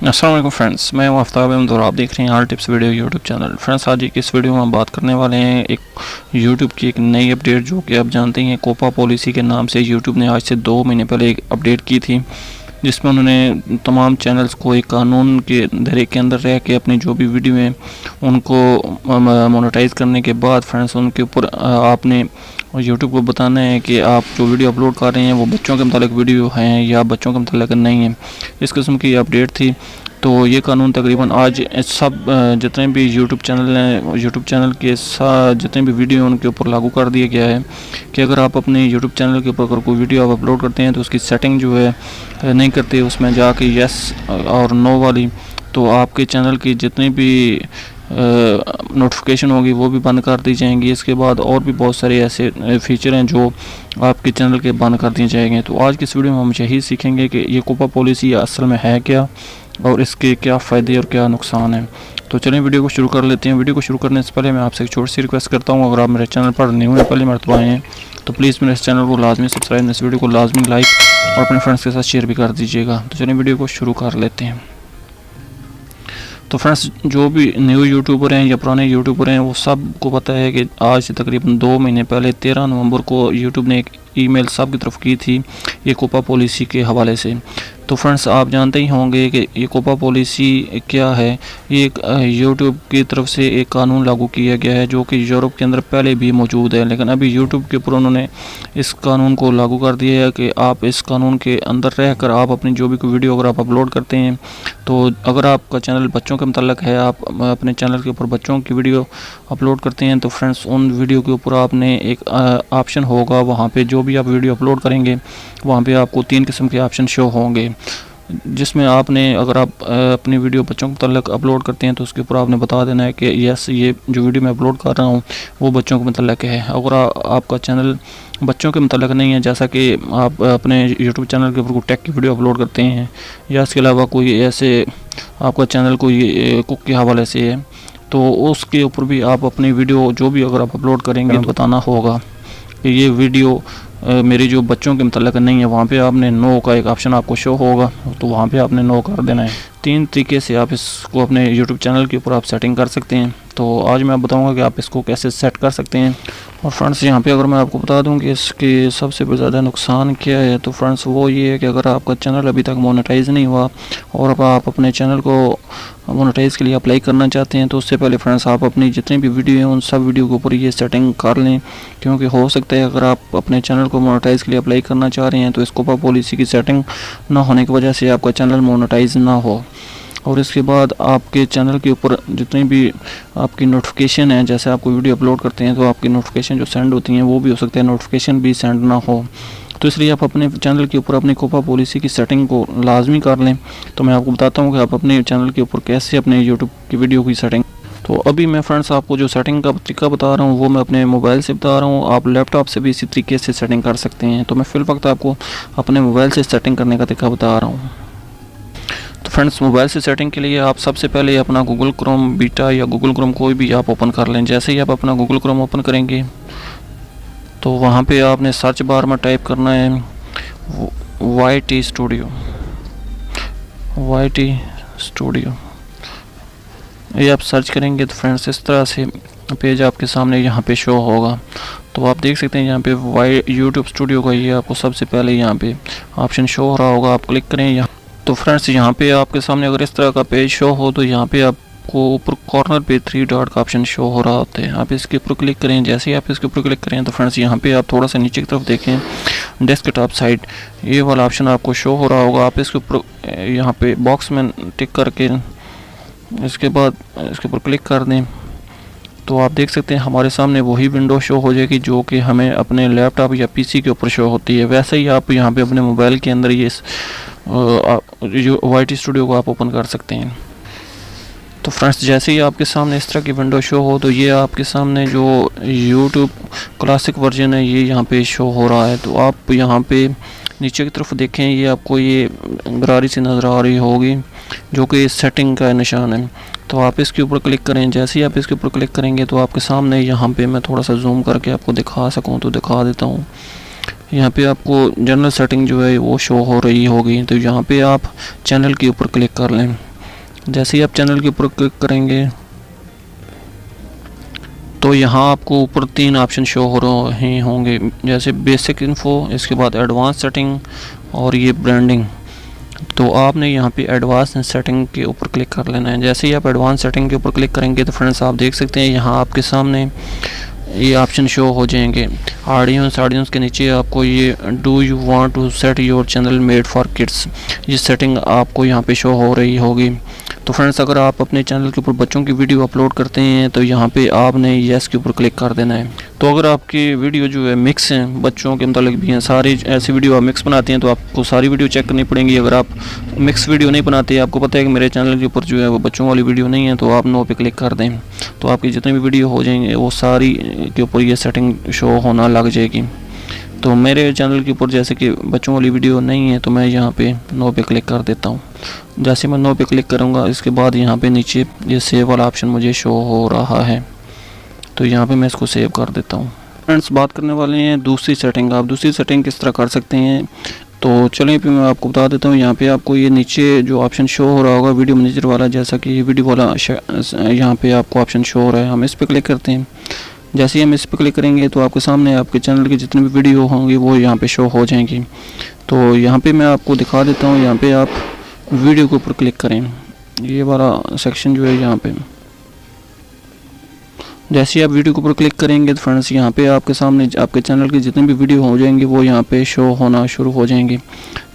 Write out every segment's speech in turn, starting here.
अस्सलाम वालेकुम फ्रेंड्स, मैं हूं आफ्ताब अहमद और आप देख रहे हैं all tips video YouTube channel. Friends, आज की इस वीडियो में हम बात करने वाले हैं एक यूट्यूब की एक नई अपडेट, जो कि आप जानते हैं कोपा पॉलिसी के नाम से यूट्यूब ने आज से 2 महीने पहले एक अपडेट की थी, जिसमें उन्होंने तमाम चैनल्स को एक कानून के दायरे के अंदर रह के अपनी जो भी वीडियो हैं उनको मोनेटाइज करने के बाद फ्रेंड्स उनके ऊपर आपने यूट्यूब को बताना है कि आप जो वीडियो अपलोड कर रहे हैं वो बच्चों के मतलब वीडियो हैं या बच्चों के मतलब नहीं है। इस किस्म की अपडेट थी। तो ये कानून तकरीबन आज सब जितने भी यूट्यूब चैनल हैं, यूट्यूब चैनल के जितने भी वीडियो हैं उनके ऊपर लागू कर दिया गया है कि अगर आप अपने यूट्यूब चैनल के ऊपर अगर कोई वीडियो आप अपलोड करते हैं तो उसकी सेटिंग जो है नहीं करते, उसमें जाके यस और नो वाली, तो आपके चैनल की जितनी भी नोटिफिकेशन होगी वो भी बंद कर दी जाएंगी। इसके बाद और भी बहुत सारे ऐसे फीचर हैं जो आपके चैनल के बंद कर दिए जाएंगे। तो आज की इस वीडियो में हम यही सीखेंगे कि ये कोपा पॉलिसी असल में है क्या और इसके क्या फ़ायदे और क्या नुकसान हैं। तो चलिए वीडियो को शुरू कर लेते हैं। वीडियो को शुरू करने से पहले मैं आपसे एक छोटी सी रिक्वेस्ट करता हूँ, अगर आप मेरे चैनल पर न्यू हैं, पहली मरतबा आए हैं, तो प्लीज़ मेरे इस चैनल को लाजमी सब्सक्राइब, इस वीडियो को लाजमी लाइक और अपने फ्रेंड्स के साथ शेयर भी कर दीजिएगा। तो चलिए वीडियो को शुरू कर लेते हैं। तो फ्रेंड्स, जो भी न्यू यूट्यूबर हैं या पुराने यूट्यूबर हैं वो सब को पता है कि आज से तकरीबन 2 महीने पहले 13 नवंबर को यूट्यूब ने एक ईमेल सब की तरफ की थी ये कोपा पॉलिसी के हवाले से। तो फ्रेंड्स, आप जानते ही होंगे कि ये कोपा पॉलिसी क्या है। ये एक यूट्यूब की तरफ से एक कानून लागू किया गया है जो कि यूरोप के अंदर पहले भी मौजूद है, लेकिन अभी यूट्यूब के ऊपर उन्होंने इस कानून को लागू कर दिया है कि आप इस कानून के अंदर रहकर आप अपनी जो भी कोई वीडियो अगर आप अपलोड करते हैं, तो अगर आपका चैनल बच्चों के मतलब है, आप अपने चैनल के ऊपर बच्चों की वीडियो अपलोड करते हैं, तो फ्रेंड्स उन वीडियो के ऊपर आपने एक ऑप्शन होगा, वहाँ पे जो भी आप वीडियो अपलोड करेंगे वहाँ पे आपको 3 किस्म के ऑप्शन शो होंगे, जिसमें आपने अगर आप अपनी वीडियो बच्चों के मतलब अपलोड करते हैं तो उसके ऊपर आपने बता देना है कि यस, ये जो वीडियो मैं अपलोड कर रहा हूँ वो बच्चों के मतलब है। अगर आपका चैनल बच्चों के मतलब नहीं है, जैसा कि आप अपने यूट्यूब चैनल के ऊपर कोई टेक की वीडियो अपलोड करते हैं या इसके अलावा कोई ऐसे आपका चैनल कोई कुक के हवाले से है, तो उसके ऊपर भी आप अपनी वीडियो जो भी अगर आप अपलोड करेंगे तो बताना होगा कि ये वीडियो मेरी जो बच्चों के मतलब नहीं है। वहाँ पे आपने नो का एक ऑप्शन आपको शो होगा, तो वहाँ पे आपने नो कर देना है। 3 तरीके से आप इसको अपने यूट्यूब चैनल के ऊपर आप सेटिंग कर सकते हैं। तो आज मैं बताऊंगा कि आप इसको कैसे सेट कर सकते हैं। और फ्रेंड्स, यहाँ पे अगर मैं आपको बता दूं कि इसके सबसे ज़्यादा नुकसान क्या है, तो फ्रेंड्स वो ये है कि अगर आपका चैनल अभी तक मोनेटाइज नहीं हुआ और आप अपने चैनल को मोनेटाइज के लिए अप्लाई करना चाहते हैं, तो उससे पहले फ्रेंड्स आप अपनी जितनी भी वीडियो हैं उन सब वीडियो के ऊपर ये सेटिंग कर लें, क्योंकि हो सकता है अगर आप अपने चैनल को मोनेटाइज के लिए अप्लाई करना चाह रहे हैं तो इस कोपा पॉलिसी की सेटिंग ना होने की वजह से आपका चैनल मोनेटाइज ना हो। और इसके बाद आपके चैनल के ऊपर जितनी भी आपकी नोटिफिकेशन है, जैसे आप कोई वीडियो अपलोड करते हैं तो आपकी नोटिफिकेशन जो सेंड होती हैं वो भी हो सकता है नोटिफिकेशन भी सेंड ना हो। तो इसलिए आप अपने चैनल के ऊपर अपनी कोपा पॉलिसी की सेटिंग को लाजमी कर लें। तो मैं आपको बताता हूँ कि आप अपने चैनल के ऊपर कैसे अपने यूट्यूब की वीडियो की सेटिंग। तो अभी मैं फ्रेंड्स आपको जो सेटिंग का तरीका बता रहा हूँ वो मैं अपने मोबाइल से बता रहा हूँ, आप लैपटॉप से भी इसी तरीके से सेटिंग कर सकते हैं। तो मैं फिल वक्त आपको अपने मोबाइल से सेटिंग करने का तरीका बता रहा हूँ। तो फ्रेंड्स, मोबाइल से सेटिंग के लिए आप सबसे पहले अपना गूगल क्रोम बीटा या गूगल क्रोम कोई भी आप ओपन कर लें। जैसे ही आप अपना गूगल क्रोम ओपन करेंगे तो वहाँ पे आपने सर्च बार में टाइप करना है YT स्टूडियो। ये आप सर्च करेंगे तो फ्रेंड्स इस तरह से पेज आपके सामने यहाँ पे शो होगा। तो आप देख सकते हैं यहाँ पे यूट्यूब स्टूडियो का ये आपको सबसे पहले यहाँ पे ऑप्शन शो हो रहा होगा, आप क्लिक करें यहाँ। तो फ्रेंड्स, यहाँ पे आपके सामने अगर इस तरह का पेज शो हो तो यहाँ पे आपको ऊपर कॉर्नर पे 3 डॉट का ऑप्शन शो हो रहा होता है, आप इसके ऊपर क्लिक करें। जैसे ही आप इसके ऊपर क्लिक करें तो फ्रेंड्स यहाँ पे आप थोड़ा सा नीचे की तरफ देखें, डेस्कटॉप साइड ये वाला ऑप्शन आपको शो हो रहा होगा। आप इसके ऊपर यहाँ पे बॉक्स में टिक करके इसके बाद इसके ऊपर क्लिक कर दें तो आप देख सकते हैं हमारे सामने वही विंडो शो हो जाएगी जो कि हमें अपने लैपटॉप या पीसी के ऊपर शो होती है। वैसे ही आप यहाँ पे अपने मोबाइल के अंदर ये YT स्टूडियो को आप ओपन कर सकते हैं। तो फ्रेंड्स, जैसे ही आपके सामने इस तरह की विंडो शो हो तो ये आपके सामने जो YouTube क्लासिक वर्जन है ये यहाँ पे शो हो रहा है। तो आप यहाँ पे नीचे की तरफ देखें, ये आपको ये गरारी सी नज़र आ रही होगी जो कि सेटिंग का निशान है। तो आप इसके ऊपर क्लिक करें। जैसे ही आप इसके ऊपर क्लिक करेंगे तो आपके सामने यहाँ पे मैं थोड़ा सा जूम करके आपको दिखा सकूँ तो दिखा देता हूँ। यहाँ पे आपको जनरल सेटिंग जो है वो शो हो रही होगी। तो यहाँ पे आप चैनल के ऊपर क्लिक कर लें। जैसे ही आप चैनल के ऊपर क्लिक करेंगे तो यहाँ आपको ऊपर 3 ऑप्शन शो हो रहे होंगे, जैसे बेसिक इन्फो, इसके बाद एडवांस सेटिंग और ये ब्रांडिंग। तो आपने यहाँ पे एडवांस सेटिंग के ऊपर क्लिक कर लेना है। जैसे ही आप एडवांस सेटिंग के ऊपर क्लिक करेंगे तो फ्रेंड्स आप देख सकते हैं यहाँ आपके सामने ये ऑप्शन शो हो जाएंगे। ऑडियंस के नीचे आपको ये do you want to set your channel made for kids, ये सेटिंग आपको यहाँ पे शो हो रही होगी। तो फ्रेंड्स अगर आप अपने चैनल के ऊपर बच्चों की वीडियो अपलोड करते हैं तो यहाँ पे आपने येस के ऊपर क्लिक कर देना है। तो अगर आपकी वीडियो जो है मिक्स हैं, बच्चों के मतलब भी हैं, सारी ऐसी वीडियो आप मिक्स बनाते हैं तो आपको सारी वीडियो चेक करनी पड़ेंगी। अगर आप मिक्स वीडियो नहीं बनाते, आपको पता है कि मेरे चैनल के ऊपर जो है वो बच्चों वाली वीडियो नहीं है, तो आप नो पे क्लिक कर दें, तो आपकी जितनी भी वीडियो हो जाएंगे वो सारी के ऊपर ये सेटिंग शो होना लग जाएगी। तो मेरे चैनल के ऊपर जैसे कि बच्चों वाली वीडियो नहीं है तो मैं यहाँ पे नो पे क्लिक कर देता हूँ। जैसे मैं नो पे क्लिक करूँगा इसके बाद यहाँ पे नीचे ये सेव वाला ऑप्शन मुझे शो हो रहा है, तो यहाँ पे मैं इसको सेव कर देता हूँ। फ्रेंड्स बात करने वाले हैं दूसरी सेटिंग। आप दूसरी सेटिंग किस तरह कर सकते हैं, तो चलिए फिर मैं आपको बता देता हूँ। यहाँ पे आपको ये नीचे जो ऑप्शन शो हो रहा होगा वीडियो मैनेजर वाला, जैसा कि ये वीडियो वाला यहाँ पे आपको ऑप्शन शो हो रहा है, हम इस पर क्लिक करते हैं। जैसे ही हम इस पर क्लिक करेंगे तो आपके सामने आपके चैनल की जितनी भी वीडियो होंगी वो यहाँ पे शो हो जाएंगी। तो यहाँ पे मैं आपको दिखा देता हूँ, यहाँ पे आप वीडियो के ऊपर क्लिक करें, ये वाला सेक्शन जो है यहाँ पे। जैसे ही आप वीडियो के ऊपर क्लिक करेंगे तो फ्रेंड्स यहाँ पे आपके सामने आपके चैनल की जितनी भी वीडियो हो जाएंगी वो यहाँ पे शो होना शुरू हो जाएंगी।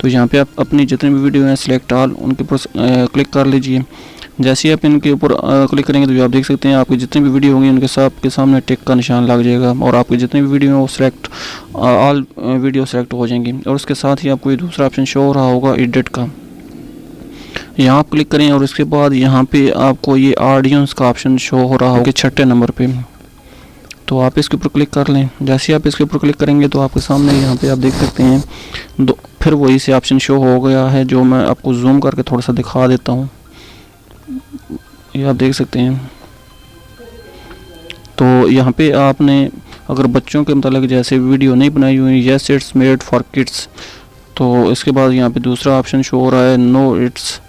तो यहाँ पे आप अपनी जितनी भी वीडियो हैं सिलेक्ट ऑल, उनके ऊपर क्लिक कर लीजिए। जैसे ही आप इनके ऊपर क्लिक करेंगे तो आप देख सकते हैं आपकी जितनी भी वीडियो होंगी उनके सबके सामने टिक का निशान लग जाएगा और आपकी जितनी भी वीडियो हैं वो सिलेक्ट ऑल वीडियो सेलेक्ट हो जाएंगी। और उसके साथ ही आपको ये दूसरा ऑप्शन शो हो रहा होगा एडिट का, यहाँ आप क्लिक करें और इसके बाद यहाँ पे आपको ये ऑडियंस का ऑप्शन शो हो रहा होगा 6ठे नंबर पे, तो आप इसके ऊपर क्लिक कर लें। जैसे ही आप इसके ऊपर क्लिक करेंगे तो आपके सामने यहाँ पे आप देख सकते हैं फिर वही से ऑप्शन शो हो गया है, जो मैं आपको जूम करके थोड़ा सा दिखा देता हूँ। ये आप देख सकते हैं। तो यहाँ पे आपने अगर बच्चों के मतलब जैसे वीडियो नहीं बनाई हुई, yes it's made for kids, तो इसके बाद यहाँ पे दूसरा ऑप्शन शो हो रहा है no it's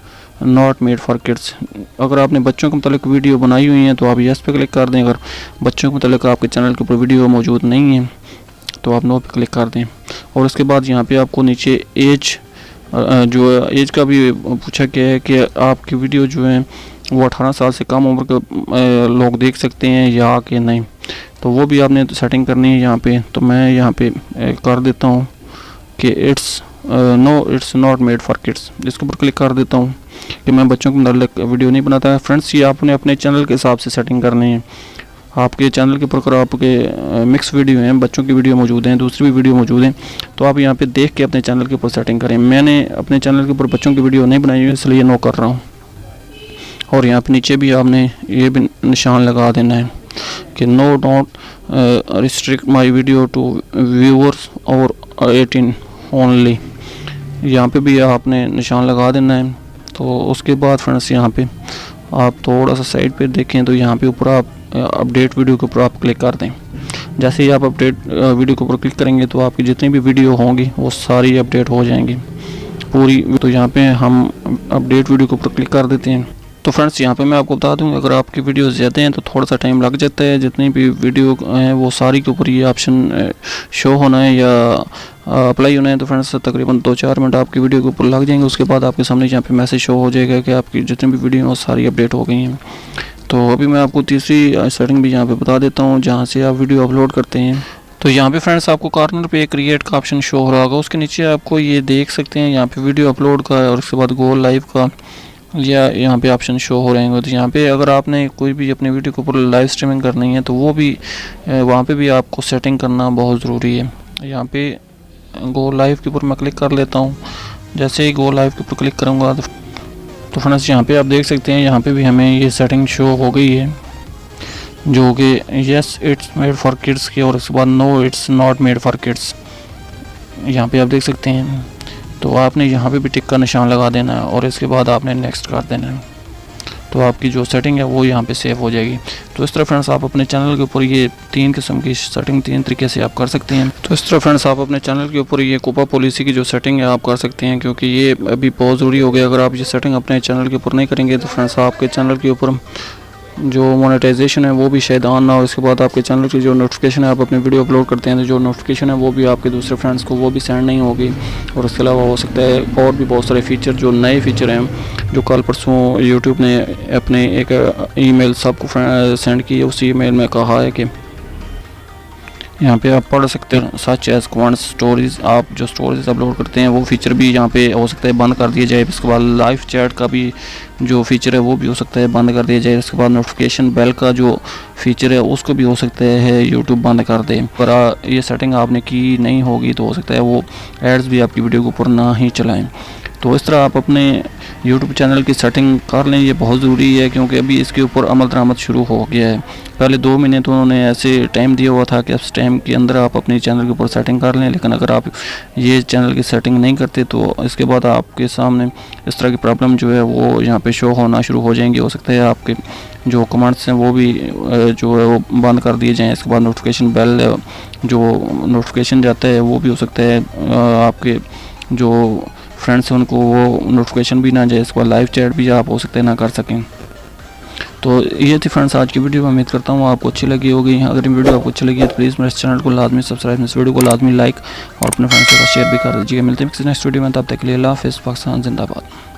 not made for kids. अगर आपने बच्चों के मतलब वीडियो बनाई हुई है तो आप यस पे क्लिक कर दें। अगर बच्चों के मतलब आपके चैनल के ऊपर वीडियो मौजूद नहीं है तो आप नो पे क्लिक कर दें। और उसके बाद यहाँ पे आपको नीचे एज जो एज का भी पूछा गया है कि आपकी वीडियो जो है वो 18 साल से कम उम्र के लोग देख सकते हैं या कि नहीं, तो वो भी आपने सेटिंग करनी है यहाँ पे। तो मैं यहाँ पे कर देता हूँ कि it's not made for kids, इसके ऊपर क्लिक कर देता हूँ कि मैं बच्चों को मतलब वीडियो नहीं बनाता। फ्रेंड्स ये आपने अपने चैनल के हिसाब से सेटिंग करनी है। आपके चैनल के ऊपर अगर आपके मिक्स वीडियो हैं, बच्चों की वीडियो मौजूद हैं, दूसरी भी वीडियो मौजूद हैं, तो आप यहाँ पे देख के अपने चैनल के ऊपर सेटिंग करें। मैंने अपने चैनल के ऊपर बच्चों की वीडियो नहीं बनाई हुई इसलिए नो कर रहा हूँ। और यहाँ पे नीचे भी आपने ये भी निशान लगा देना है कि no don't restrict my video to viewers over 18 only, यहाँ पे भी आपने निशान लगा देना है। तो उसके बाद फ्रेंड्स यहाँ पे आप थोड़ा सा साइड पे देखें तो यहाँ पे ऊपर आप अपडेट वीडियो के ऊपर आप क्लिक कर दें। जैसे ही आप अपडेट वीडियो के ऊपर क्लिक करेंगे तो आपकी जितनी भी वीडियो होंगी वो सारी अपडेट हो जाएंगी पूरी। तो यहाँ पे हम अपडेट वीडियो के ऊपर क्लिक कर देते हैं। तो फ्रेंड्स यहाँ पे मैं आपको बता दूँ अगर आपकी वीडियो ज़्यादा हैं तो थोड़ा सा टाइम लग जाता है, जितनी भी वीडियो हैं वो सारी के ऊपर ये ऑप्शन शो होना है या अप्लाई होना है। तो फ्रेंड्स तकरीबन 2-4 मिनट आपकी वीडियो के ऊपर लग जाएंगे। उसके बाद आपके सामने यहाँ पे मैसेज शो हो जाएगा कि आपकी जितनी भी वीडियो हैं वो सारी अपडेट हो गई हैं। तो अभी मैं आपको तीसरी सेटिंग भी यहाँ पे बता देता हूँ जहाँ से आप वीडियो अपलोड करते हैं। तो यहाँ पे फ्रेंड्स आपको कॉर्नर पे क्रिएट का ऑप्शन शो हो रहा होगा, उसके नीचे आपको ये देख सकते हैं यहाँ पे वीडियो अपलोड का और उसके बाद गो लाइव का या यहाँ पे ऑप्शन शो हो रहेंगे। तो यहाँ पे अगर आपने कोई भी अपनी वीडियो के ऊपर लाइव स्ट्रीमिंग करनी है तो वो भी वहाँ पे भी आपको सेटिंग करना बहुत ज़रूरी है। यहाँ पे गो लाइव के ऊपर मैं क्लिक कर लेता हूँ। जैसे ही गो लाइव के ऊपर क्लिक करूँगा तो फ्रेंड्स यहाँ पे आप देख सकते हैं यहाँ पे भी हमें ये सेटिंग शो हो गई है जो कि yes it's made for kids की और उसके बाद no it's not made for kids, यहाँ पे आप देख सकते हैं। तो आपने यहाँ पे भी टिक का निशान लगा देना है और इसके बाद आपने नेक्स्ट कर देना है। तो आपकी जो सेटिंग है वो यहाँ पे सेव हो जाएगी। तो इस तरह फ्रेंड्स आप अपने चैनल के ऊपर ये 3 किस्म की सेटिंग 3 तरीके से आप कर सकते हैं। तो इस तरह फ्रेंड्स आप अपने चैनल के ऊपर ये कोपा पॉलिसी की जो सेटिंग है आप कर सकते हैं, क्योंकि ये अभी बहुत ज़रूरी हो गया। अगर आप ये सेटिंग अपने चैनल के ऊपर नहीं करेंगे तो फ्रेंड्स आपके चैनल के ऊपर जो मोनेटाइजेशन है वो भी शायद ऑन ना हो। इसके बाद आपके चैनल की जो नोटिफिकेशन है, आप अपनी वीडियो अपलोड करते हैं तो जो नोटिफिकेशन है वो भी आपके दूसरे फ्रेंड्स को वो भी सेंड नहीं होगी। और उसके अलावा हो सकता है और भी बहुत सारे फीचर, जो नए फीचर हैं जो कल परसों यूट्यूब ने अपने एक ईमेल सबको सेंड की है, उस ईमेल में कहा है कि यहाँ पे आप पढ़ सकते हैं सच एज क्वांट स्टोरीज। आप जो स्टोरीज अपलोड करते हैं वो फीचर भी यहाँ पे हो सकता है बंद कर दिया जाए। इसके बाद लाइव चैट का भी जो फीचर है वो भी हो सकता है बंद कर दिया जाए। इसके बाद नोटिफिकेशन बेल का जो फीचर है उसको भी हो सकता है यूट्यूब बंद कर दे। पर ये सेटिंग आपने की नहीं होगी तो हो सकता है वो एड्स भी आपकी वीडियो के ऊपर ना ही चलाएँ। तो इस तरह आप अपने YouTube चैनल की सेटिंग कर लें, ये बहुत ज़रूरी है, क्योंकि अभी इसके ऊपर अमल दरामद शुरू हो गया है। पहले 2 महीने तो उन्होंने ऐसे टाइम दिया हुआ था कि इस टाइम के अंदर आप अपने चैनल के ऊपर सेटिंग कर लें, लेकिन अगर आप ये चैनल की सेटिंग नहीं करते तो इसके बाद आपके सामने इस तरह की प्रॉब्लम जो है वो यहाँ पे शो होना शुरू हो जाएंगी। हो सकता है आपके जो कमेंट्स हैं वो भी जो है वो बंद कर दिए जाएँ। इसके बाद नोटिफिकेशन बेल जो नोटिफिकेशन जाता है वो भी हो सकता है आपके जो फ्रेंड्स हैं उनको वो नोटिफिकेशन भी ना जाए। इसके बाद लाइव चैट भी आप हो सकते हैं ना कर सकें। तो ये थी फ्रेंड्स आज की वीडियो। मैं उम्मीद करता हूँ आपको अच्छी लगी होगी। अगर ये वीडियो आपको अच्छी लगी है तो प्लीज़ मेरे चैनल को लाजमी सब्सक्राइब, इस वीडियो को लाजमी लाइक और अपने फ्रेंड्स के साथ शेयर भी कर दीजिएगा। मिलते हैं नेक्स्ट वीडियो में, तब तक के लिए अल्लाह हाफ़िज़। पाकिस्तान जिंदाबाद।